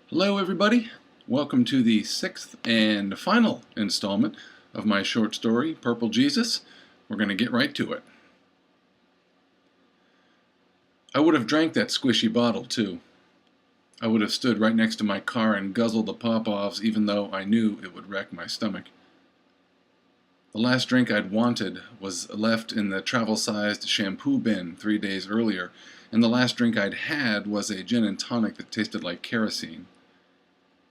Hello, everybody. Welcome to the sixth and final installment of my short story, Purple Jesus. We're going to get right to it. I would have drank that squishy bottle, too. I would have stood right next to my car and guzzled the pop-offs, even though I knew it would wreck my stomach. The last drink I'd wanted was left in the travel-sized shampoo bin 3 days earlier, and the last drink I'd had was a gin and tonic that tasted like kerosene.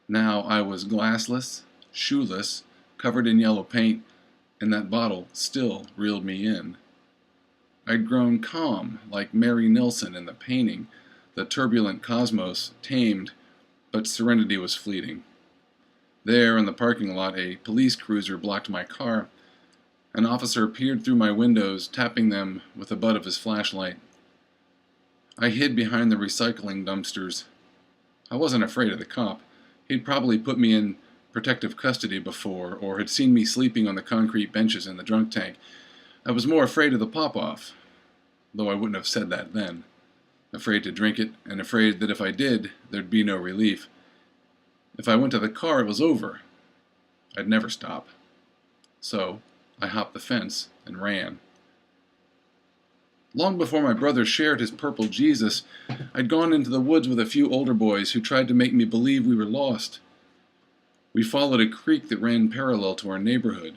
Now I was glassless, shoeless, covered in yellow paint, and that bottle still reeled me in. I'd grown calm, like Mary Nilsson in the painting, the turbulent cosmos tamed, but serenity was fleeting. There, in the parking lot, a police cruiser blocked my car. An officer peered through my windows, tapping them with the butt of his flashlight. I hid behind the recycling dumpsters. I wasn't afraid of the cop. He'd probably put me in protective custody before, or had seen me sleeping on the concrete benches in the drunk tank. I was more afraid of the pop-off, though I wouldn't have said that then. Afraid to drink it, and afraid that if I did, there'd be no relief. If I went to the car, it was over. I'd never stop. So, I hopped the fence and ran. Long before my brother shared his purple Jesus, I'd gone into the woods with a few older boys who tried to make me believe we were lost. We followed a creek that ran parallel to our neighborhood.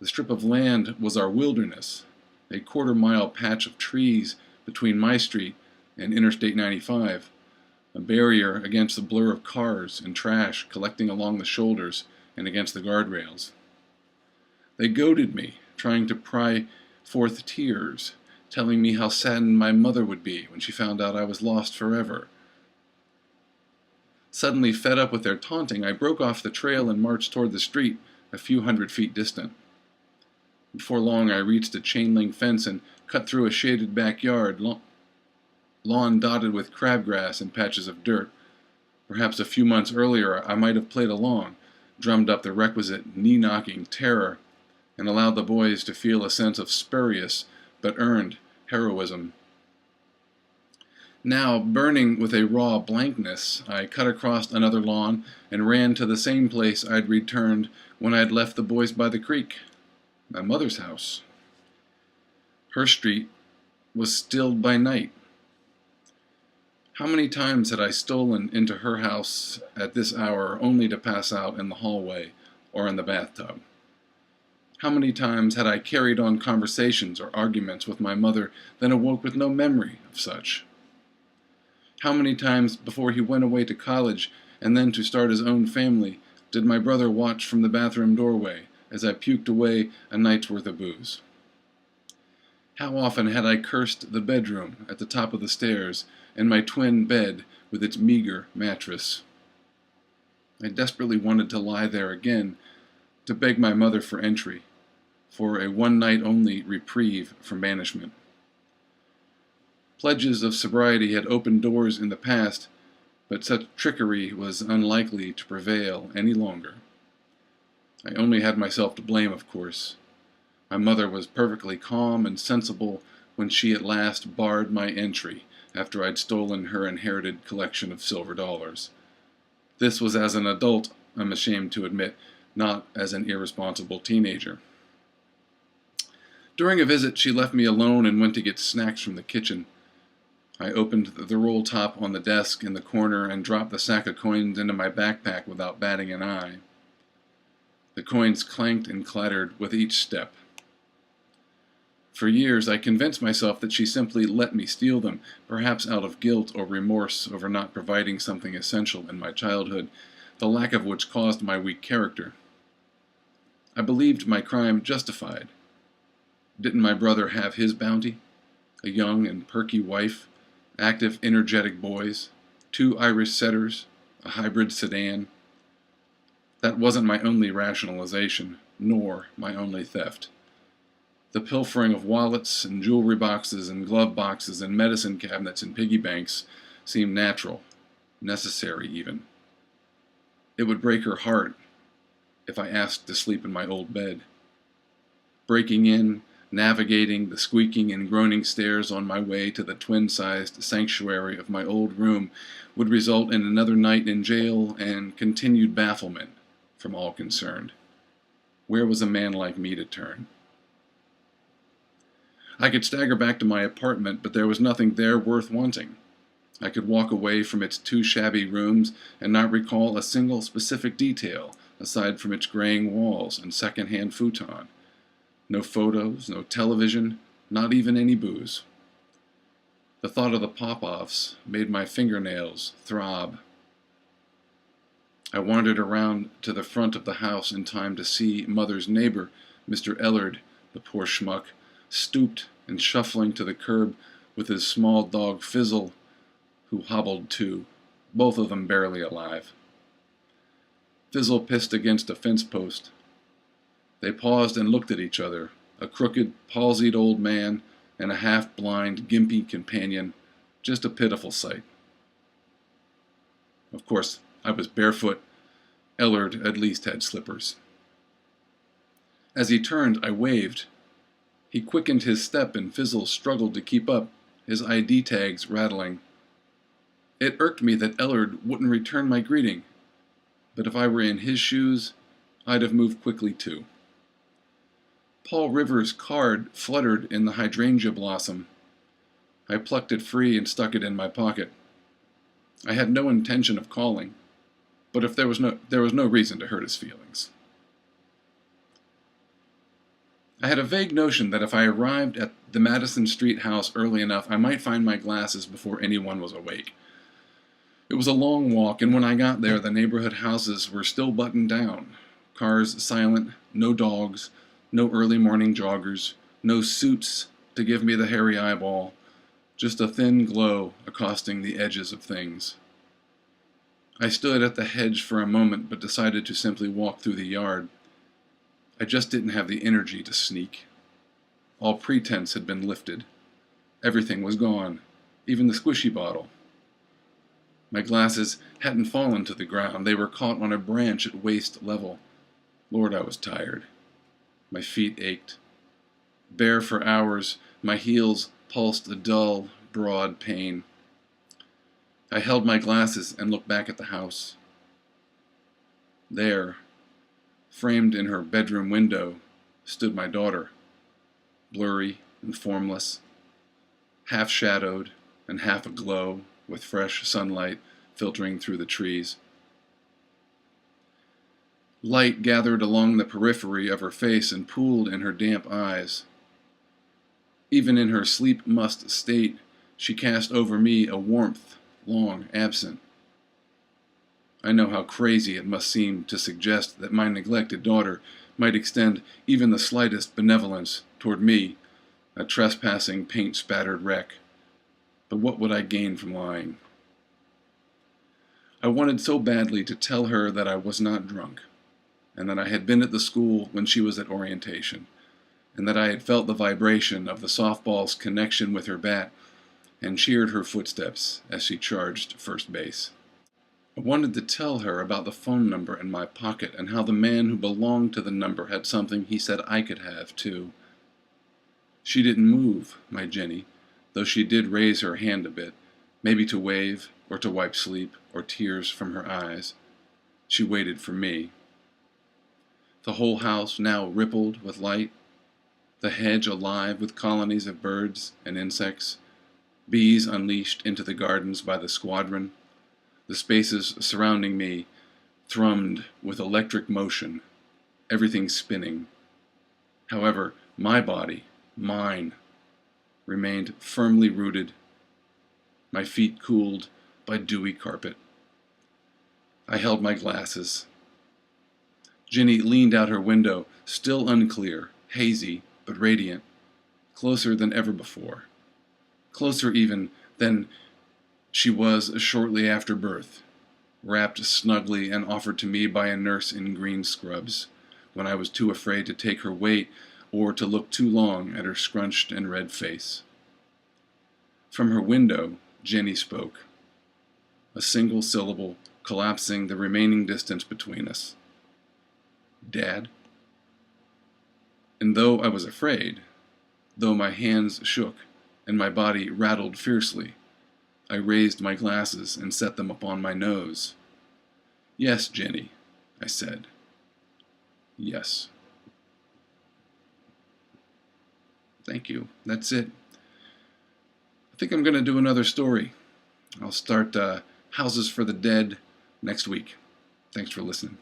The strip of land was our wilderness, a quarter-mile patch of trees between my street and Interstate 95, a barrier against the blur of cars and trash collecting along the shoulders and against the guardrails. They goaded me, trying to pry forth tears, telling me how saddened my mother would be when she found out I was lost forever. Suddenly fed up with their taunting, I broke off the trail and marched toward the street, a few hundred feet distant. Before long, I reached a chain-link fence and cut through a shaded backyard, lawn dotted with crabgrass and patches of dirt. Perhaps a few months earlier, I might have played along, drummed up the requisite knee-knocking terror, and allowed the boys to feel a sense of spurious but earned heroism. Now, burning with a raw blankness, I cut across another lawn and ran to the same place I'd returned when I had left the boys by the creek, my mother's house. Her street was stilled by night. How many times had I stolen into her house at this hour only to pass out in the hallway or in the bathtub? How many times had I carried on conversations or arguments with my mother, then awoke with no memory of such? How many times before he went away to college and then to start his own family did my brother watch from the bathroom doorway as I puked away a night's worth of booze? How often had I cursed the bedroom at the top of the stairs and my twin bed with its meager mattress? I desperately wanted to lie there again, to beg my mother for entry, for a one-night-only reprieve from banishment. Pledges of sobriety had opened doors in the past, but such trickery was unlikely to prevail any longer. I only had myself to blame, of course. My mother was perfectly calm and sensible when she at last barred my entry after I'd stolen her inherited collection of silver dollars. This was as an adult, I'm ashamed to admit, not as an irresponsible teenager. During a visit, she left me alone and went to get snacks from the kitchen. I opened the roll top on the desk in the corner and dropped the sack of coins into my backpack without batting an eye. The coins clanked and clattered with each step. For years, I convinced myself that she simply let me steal them, perhaps out of guilt or remorse over not providing something essential in my childhood, the lack of which caused my weak character. I believed my crime justified. Didn't my brother have his bounty? A young and perky wife, active, energetic boys, 2 Irish setters, a hybrid sedan. That wasn't my only rationalization, nor my only theft. The pilfering of wallets and jewelry boxes and glove boxes and medicine cabinets and piggy banks seemed natural, necessary even. It would break her heart if I asked to sleep in my old bed. Breaking in, navigating the squeaking and groaning stairs on my way to the twin-sized sanctuary of my old room would result in another night in jail and continued bafflement from all concerned. Where was a man like me to turn? I could stagger back to my apartment, but there was nothing there worth wanting. I could walk away from its 2 shabby rooms and not recall a single specific detail aside from its graying walls and second-hand futon. No photos, no television, not even any booze. The thought of the Popoffs made my fingernails throb. I wandered around to the front of the house in time to see Mother's neighbor, Mr. Ellard, the poor schmuck, stooped and shuffling to the curb with his small dog Fizzle, who hobbled too, both of them barely alive. Fizzle pissed against a fence post. They paused and looked at each other, a crooked, palsied old man and a half-blind, gimpy companion, just a pitiful sight. Of course, I was barefoot. Ellard at least had slippers. As he turned, I waved. He quickened his step and Fizzle struggled to keep up, his ID tags rattling. It irked me that Ellard wouldn't return my greeting, but if I were in his shoes, I'd have moved quickly too. Paul Rivers' card fluttered in the hydrangea blossom. I plucked it free and stuck it in my pocket. I had no intention of calling, but if there was no reason to hurt his feelings. I had a vague notion that if I arrived at the Madison Street house early enough, I might find my glasses before anyone was awake. It was a long walk, and when I got there, the neighborhood houses were still buttoned down. Cars silent, no dogs, no early morning joggers, no suits to give me the hairy eyeball, just a thin glow accosting the edges of things. I stood at the hedge for a moment, but decided to simply walk through the yard. I just didn't have the energy to sneak. All pretense had been lifted. Everything was gone, even the squishy bottle. My glasses hadn't fallen to the ground. They were caught on a branch at waist level. Lord, I was tired. My feet ached. Bare for hours, my heels pulsed a dull, broad pain. I held my glasses and looked back at the house. There, framed in her bedroom window, stood my daughter, blurry and formless, half-shadowed and half aglow with fresh sunlight filtering through the trees. Light gathered along the periphery of her face and pooled in her damp eyes. Even in her sleep-mussed state, she cast over me a warmth long absent. I know how crazy it must seem to suggest that my neglected daughter might extend even the slightest benevolence toward me, a trespassing, paint-spattered wreck. But what would I gain from lying? I wanted so badly to tell her that I was not drunk, and that I had been at the school when she was at orientation, and that I had felt the vibration of the softball's connection with her bat, and cheered her footsteps as she charged first base. I wanted to tell her about the phone number in my pocket and how the man who belonged to the number had something he said I could have, too. She didn't move, my Jenny, though she did raise her hand a bit, maybe to wave or to wipe sleep or tears from her eyes. She waited for me. The whole house now rippled with light, the hedge alive with colonies of birds and insects, bees unleashed into the gardens by the squadron. The spaces surrounding me thrummed with electric motion, everything spinning. However, my body, mine, remained firmly rooted, my feet cooled by dewy carpet. I held my glasses. Ginny leaned out her window, still unclear, hazy, but radiant, closer than ever before. Closer even than she was shortly after birth, wrapped snugly and offered to me by a nurse in green scrubs, when I was too afraid to take her weight or to look too long at her scrunched and red face. From her window, Jenny spoke, a single syllable collapsing the remaining distance between us. Dad? And though I was afraid, Though my hands shook and my body rattled fiercely, I raised my glasses and set them upon my nose. "Yes, Jenny," I said. "Yes." Thank you. That's it. I think I'm going to do another story. I'll start Houses for the Dead next week. Thanks for listening.